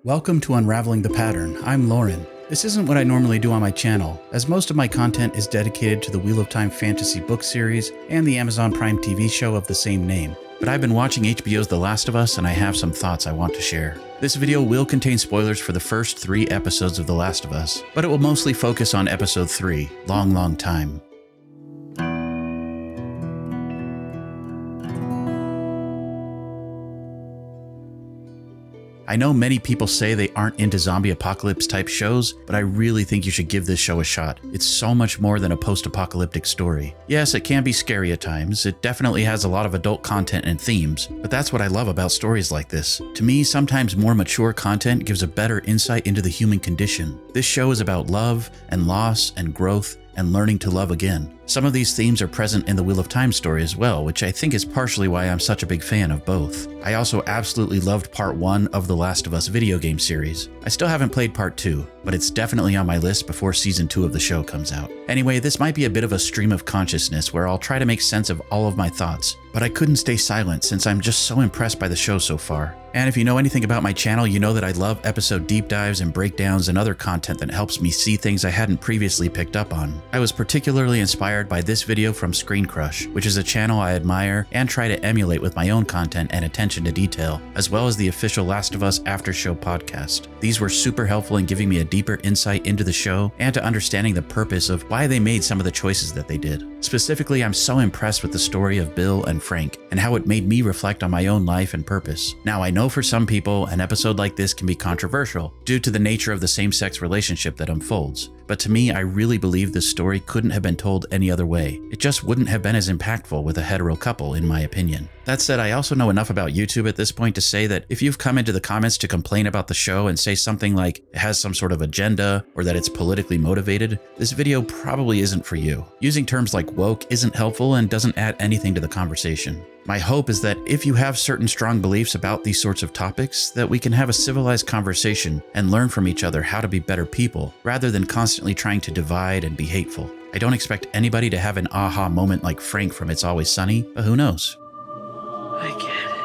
Welcome to Unraveling the Pattern. I'm Lauren. This isn't what I normally do on my channel, as most of my content is dedicated to the Wheel of Time fantasy book series and the Amazon Prime TV show of the same name. But I've been watching HBO's The Last of Us and I have some thoughts I want to share. This video will contain spoilers for the first 3 episodes of The Last of Us, but it will mostly focus on episode 3, Long Time. I know many people say they aren't into zombie apocalypse type shows, but I really think you should give this show a shot. It's so much more than a post-apocalyptic story. Yes, it can be scary at times. It definitely has a lot of adult content and themes, but that's what I love about stories like this. To me, sometimes more mature content gives a better insight into the human condition. This show is about love and loss and growth and learning to love again. Some of these themes are present in the Wheel of Time story as well, which I think is partially why I'm such a big fan of both. I also absolutely loved part 1 of the Last of Us video game series. I still haven't played part 2, but it's definitely on my list before season 2 of the show comes out. Anyway, this might be a bit of a stream of consciousness where I'll try to make sense of all of my thoughts, but I couldn't stay silent since I'm just so impressed by the show so far. And if you know anything about my channel, you know that I love episode deep dives and breakdowns and other content that helps me see things I hadn't previously picked up on. I was particularly inspired by this video from Screen Crush, which is a channel I admire and try to emulate with my own content and attention to detail, as well as the official Last of Us After Show podcast. These were super helpful in giving me a deeper insight into the show and to understanding the purpose of why they made some of the choices that they did. Specifically, I'm so impressed with the story of Bill and Frank and how it made me reflect on my own life and purpose. Now, I know for some people, an episode like this can be controversial due to the nature of the same-sex relationship that unfolds. But to me, I really believe this story couldn't have been told any other way. It just wouldn't have been as impactful with a hetero couple, in my opinion. That said, I also know enough about YouTube at this point to say that if you've come into the comments to complain about the show and say something like it has some sort of agenda or that it's politically motivated, this video probably isn't for you. Using terms like woke isn't helpful and doesn't add anything to the conversation. My hope is that if you have certain strong beliefs about these sorts of topics, that we can have a civilized conversation and learn from each other how to be better people, rather than constantly trying to divide and be hateful. I don't expect anybody to have an aha moment like Frank from It's Always Sunny, but who knows? I get it.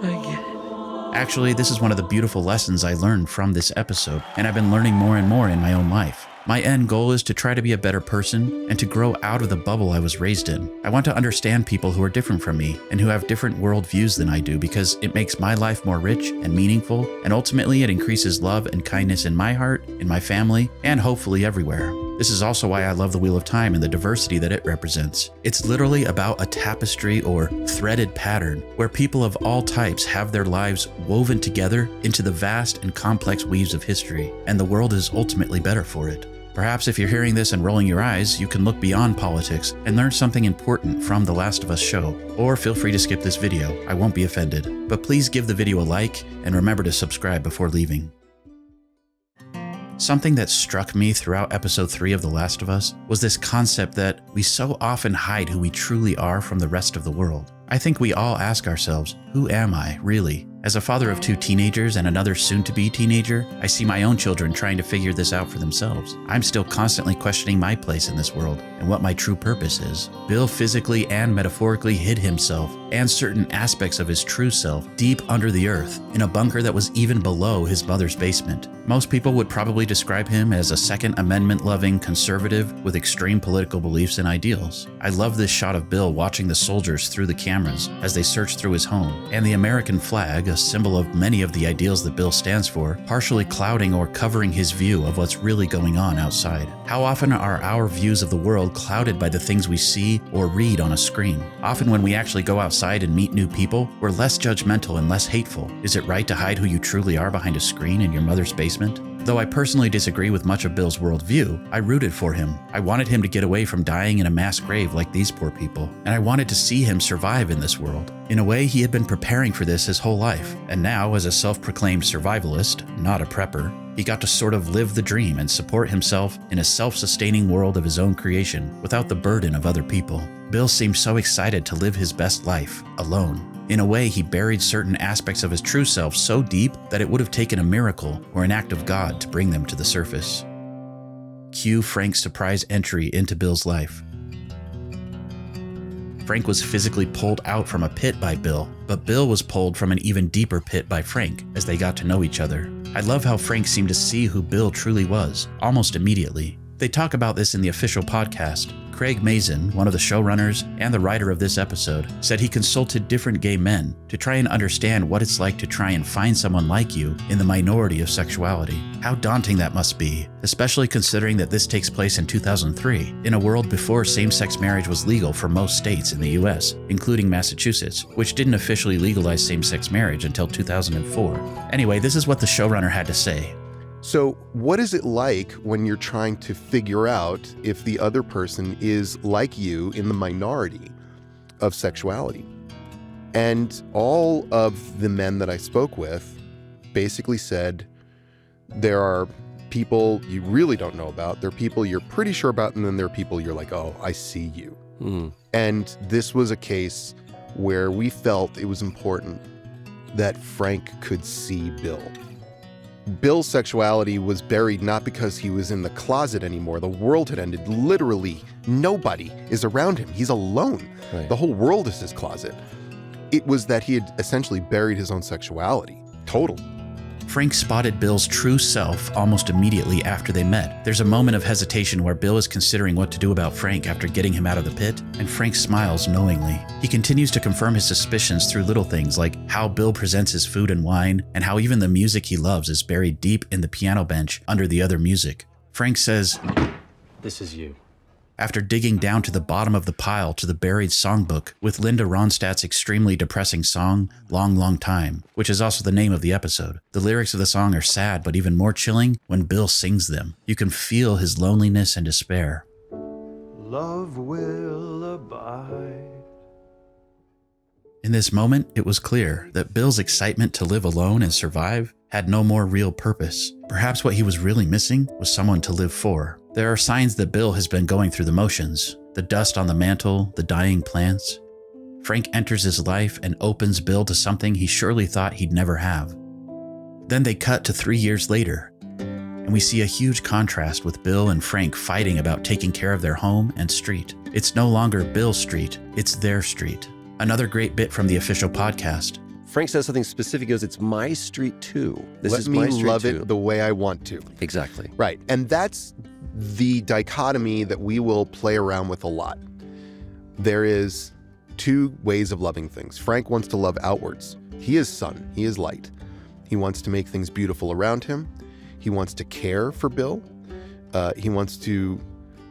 I get it. Actually, this is one of the beautiful lessons I learned from this episode, and I've been learning more and more in my own life. My end goal is to try to be a better person and to grow out of the bubble I was raised in. I want to understand people who are different from me and who have different worldviews than I do because it makes my life more rich and meaningful, and ultimately it increases love and kindness in my heart, in my family, and hopefully everywhere. This is also why I love the Wheel of Time and the diversity that it represents. It's literally about a tapestry or threaded pattern where people of all types have their lives woven together into the vast and complex weaves of history, and the world is ultimately better for it. Perhaps if you're hearing this and rolling your eyes, you can look beyond politics and learn something important from The Last of Us show. Or feel free to skip this video, I won't be offended. But please give the video a like and remember to subscribe before leaving. Something that struck me throughout episode 3 of The Last of Us was this concept that we so often hide who we truly are from the rest of the world. I think we all ask ourselves, who am I, really? As a father of 2 teenagers and another soon-to-be teenager, I see my own children trying to figure this out for themselves. I'm still constantly questioning my place in this world and what my true purpose is. Bill physically and metaphorically hid himself and certain aspects of his true self deep under the earth in a bunker that was even below his mother's basement. Most people would probably describe him as a Second Amendment-loving conservative with extreme political beliefs and ideals. I love this shot of Bill watching the soldiers through the cameras as they search through his home, and the American flag, a symbol of many of the ideals that Bill stands for, partially clouding or covering his view of what's really going on outside. How often are our views of the world clouded by the things we see or read on a screen? Often when we actually go outside and meet new people, we're less judgmental and less hateful. Is it right to hide who you truly are behind a screen in your mother's basement? Though I personally disagree with much of Bill's worldview, I rooted for him. I wanted him to get away from dying in a mass grave like these poor people, and I wanted to see him survive in this world. In a way, he had been preparing for this his whole life, and now, as a self-proclaimed survivalist, not a prepper, he got to sort of live the dream and support himself in a self-sustaining world of his own creation without the burden of other people. Bill seemed so excited to live his best life, alone. In a way, he buried certain aspects of his true self so deep that it would have taken a miracle or an act of God to bring them to the surface. Cue Frank's surprise entry into Bill's life. Frank was physically pulled out from a pit by Bill, but Bill was pulled from an even deeper pit by Frank as they got to know each other. I love how Frank seemed to see who Bill truly was, almost immediately. They talk about this in the official podcast. Craig Mazin, one of the showrunners and the writer of this episode, said he consulted different gay men to try and understand what it's like to try and find someone like you in the minority of sexuality. How daunting that must be, especially considering that this takes place in 2003, in a world before same-sex marriage was legal for most states in the US, including Massachusetts, which didn't officially legalize same-sex marriage until 2004. Anyway, this is what the showrunner had to say. So what is it like when you're trying to figure out if the other person is like you in the minority of sexuality? And all of the men that I spoke with basically said, there are people you really don't know about, there are people you're pretty sure about, and then there are people you're like, oh, I see you. And this was a case where we felt it was important that Frank could see Bill. Bill's sexuality was buried not because he was in the closet anymore. The world had ended. Literally, nobody is around him. He's alone. Right. The whole world is his closet. It was that he had essentially buried his own sexuality. Total. Frank spotted Bill's true self almost immediately after they met. There's a moment of hesitation where Bill is considering what to do about Frank after getting him out of the pit, and Frank smiles knowingly. He continues to confirm his suspicions through little things like how Bill presents his food and wine, and how even the music he loves is buried deep in the piano bench under the other music. Frank says, This is you. after digging down to the bottom of the pile to the buried songbook with Linda Ronstadt's extremely depressing song, Long, Long Time, which is also the name of the episode. The lyrics of the song are sad, but even more chilling when Bill sings them. You can feel his loneliness and despair. Love will abide. In this moment, it was clear that Bill's excitement to live alone and survive had no more real purpose. Perhaps what he was really missing was someone to live for. There are signs that Bill has been going through the motions. The dust on the mantle, the dying plants. Frank enters his life and opens Bill to something he surely thought he'd never have. Then they cut to 3 years later, and we see a huge contrast with Bill and Frank fighting about taking care of their home and street. It's no longer Bill's street, it's their street. Another great bit from the official podcast. Frank says something specific. He goes, it's my street too. This Let is me my street love too. it the way I want to. Exactly. Right. And that's the dichotomy that we will play around with a lot. There is two ways of loving things. Frank wants to love outwards. He is sun. He is light. He wants to make things beautiful around him. He wants to care for Bill. He wants to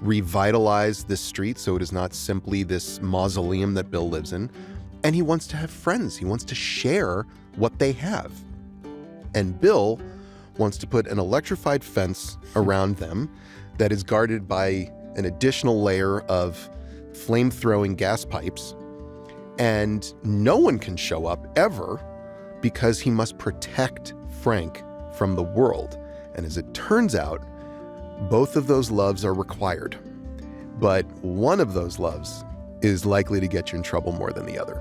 revitalize this street so it is not simply this mausoleum that Bill lives in. And he wants to have friends. He wants to share what they have. And Bill wants to put an electrified fence around them that is guarded by an additional layer of flame-throwing gas pipes. And no one can show up ever because he must protect Frank from the world. And as it turns out, both of those loves are required. But one of those loves is likely to get you in trouble more than the other.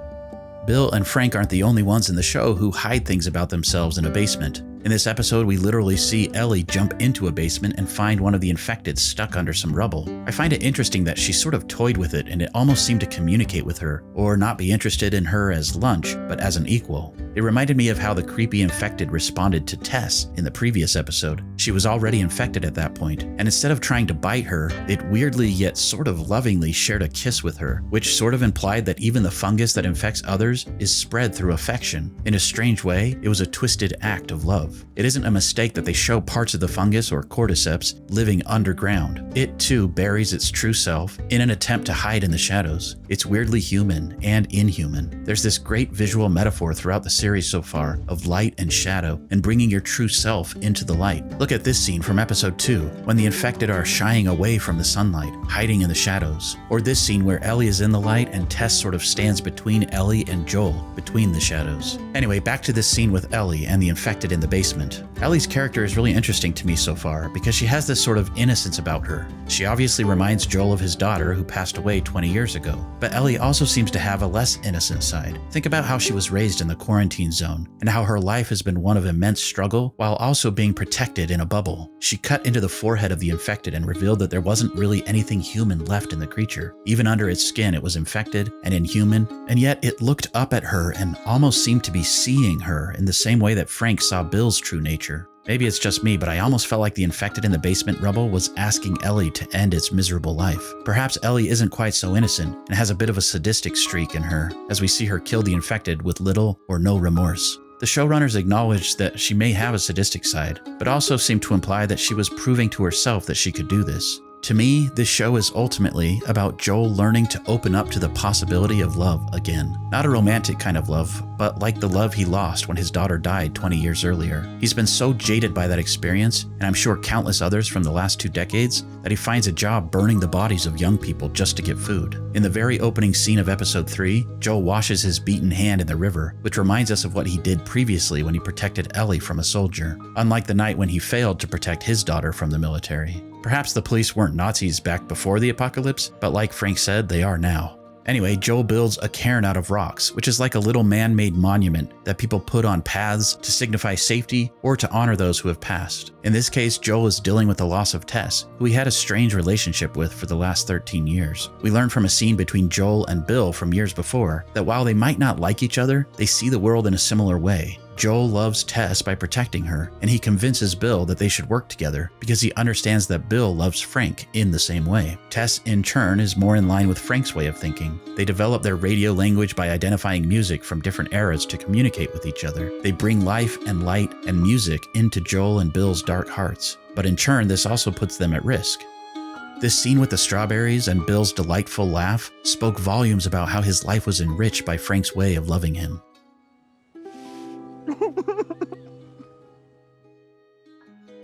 Bill and Frank aren't the only ones in the show who hide things about themselves in a basement. In this episode, we literally see Ellie jump into a basement and find one of the infected stuck under some rubble. I find it interesting that she sort of toyed with it and it almost seemed to communicate with her, or not be interested in her as lunch, but as an equal. It reminded me of how the creepy infected responded to Tess in the previous episode. She was already infected at that point, and instead of trying to bite her, it weirdly yet sort of lovingly shared a kiss with her, which sort of implied that even the fungus that infects others is spread through affection. In a strange way, it was a twisted act of love. It isn't a mistake that they show parts of the fungus or cordyceps living underground. It too buries its true self in an attempt to hide in the shadows. It's weirdly human and inhuman. There's this great visual metaphor throughout the series so far of light and shadow and bringing your true self into the light. Look at this scene from episode 2 when the infected are shying away from the sunlight, hiding in the shadows. Or this scene where Ellie is in the light and Tess sort of stands between Ellie and Joel, between the shadows. Anyway, back to this scene with Ellie and the infected in the basement. Ellie's character is really interesting to me so far because she has this sort of innocence about her. She obviously reminds Joel of his daughter who passed away 20 years ago, but Ellie also seems to have a less innocent side. Think about how she was raised in the quarantine quarantine zone, and how her life has been one of immense struggle while also being protected in a bubble. She cut into the forehead of the infected and revealed that there wasn't really anything human left in the creature. Even under its skin, it was infected and inhuman, and yet it looked up at her and almost seemed to be seeing her in the same way that Frank saw Bill's true nature. Maybe it's just me, but I almost felt like the infected in the basement rubble was asking Ellie to end its miserable life. Perhaps Ellie isn't quite so innocent and has a bit of a sadistic streak in her, as we see her kill the infected with little or no remorse. The showrunners acknowledged that she may have a sadistic side, but also seemed to imply that she was proving to herself that she could do this. To me, this show is ultimately about Joel learning to open up to the possibility of love again. Not a romantic kind of love, but like the love he lost when his daughter died 20 years earlier. He's been so jaded by that experience, and I'm sure countless others from the last 2 decades, that he finds a job burning the bodies of young people just to get food. In the very opening scene of episode 3, Joel washes his beaten hand in the river, which reminds us of what he did previously when he protected Ellie from a soldier, unlike the night when he failed to protect his daughter from the military. Perhaps the police weren't Nazis back before the apocalypse, but like Frank said, they are now. Anyway, Joel builds a cairn out of rocks, which is like a little man-made monument that people put on paths to signify safety or to honor those who have passed. In this case, Joel is dealing with the loss of Tess, who he had a strange relationship with for the last 13 years. We learn from a scene between Joel and Bill from years before that while they might not like each other, they see the world in a similar way. Joel loves Tess by protecting her, and he convinces Bill that they should work together because he understands that Bill loves Frank in the same way. Tess, in turn, is more in line with Frank's way of thinking. They develop their radio language by identifying music from different eras to communicate with each other. They bring life and light and music into Joel and Bill's dark hearts, but in turn, this also puts them at risk. This scene with the strawberries and Bill's delightful laugh spoke volumes about how his life was enriched by Frank's way of loving him.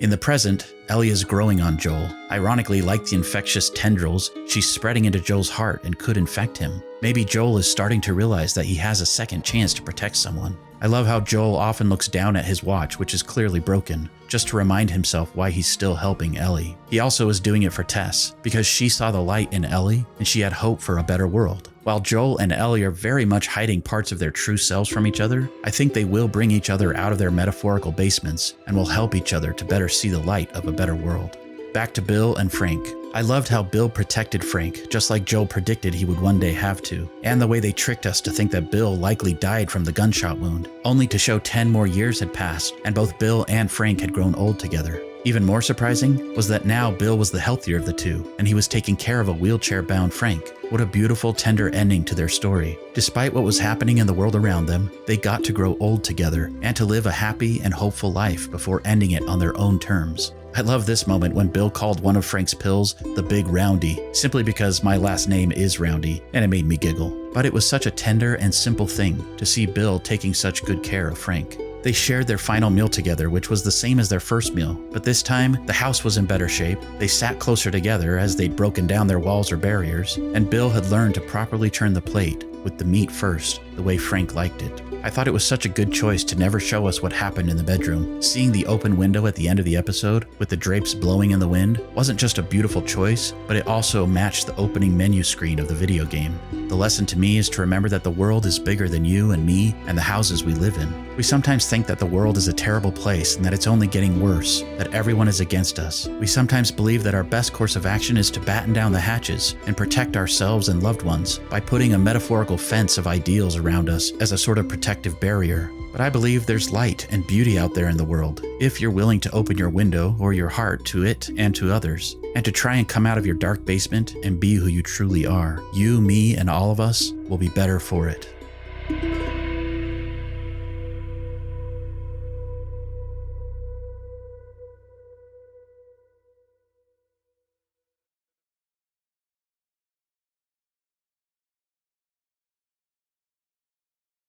In the present, Ellie is growing on Joel. Ironically, like the infectious tendrils, she's spreading into Joel's heart and could infect him. Maybe Joel is starting to realize that he has a second chance to protect someone. I love how Joel often looks down at his watch, which is clearly broken, just to remind himself why he's still helping Ellie. He also is doing it for Tess, because she saw the light in Ellie and she had hope for a better world. While Joel and Ellie are very much hiding parts of their true selves from each other, I think they will bring each other out of their metaphorical basements and will help each other to better see the light of a better world. Back to Bill and Frank. I loved how Bill protected Frank, just like Joel predicted he would one day have to, and the way they tricked us to think that Bill likely died from the gunshot wound, only to show 10 more years had passed and both Bill and Frank had grown old together. Even more surprising was that now Bill was the healthier of the two, and he was taking care of a wheelchair-bound Frank. What a beautiful, tender ending to their story. Despite what was happening in the world around them, they got to grow old together and to live a happy and hopeful life before ending it on their own terms. I love this moment when Bill called one of Frank's pills the Big Roundy, simply because my last name is Roundy, and it made me giggle. But it was such a tender and simple thing to see Bill taking such good care of Frank. They shared their final meal together, which was the same as their first meal, but this time, the house was in better shape, they sat closer together as they'd broken down their walls or barriers, and Bill had learned to properly turn the plate, with the meat first, the way Frank liked it. I thought it was such a good choice to never show us what happened in the bedroom. Seeing the open window at the end of the episode, with the drapes blowing in the wind, wasn't just a beautiful choice, but it also matched the opening menu screen of the video game. The lesson to me is to remember that the world is bigger than you and me and the houses we live in. We sometimes think that the world is a terrible place and that it's only getting worse, that everyone is against us. We sometimes believe that our best course of action is to batten down the hatches and protect ourselves and loved ones by putting a metaphorical fence of ideals around us as a sort of protective barrier. But I believe there's light and beauty out there in the world, if you're willing to open your window or your heart to it and to others, and to try and come out of your dark basement and be who you truly are. You, me, and all of us will be better for it.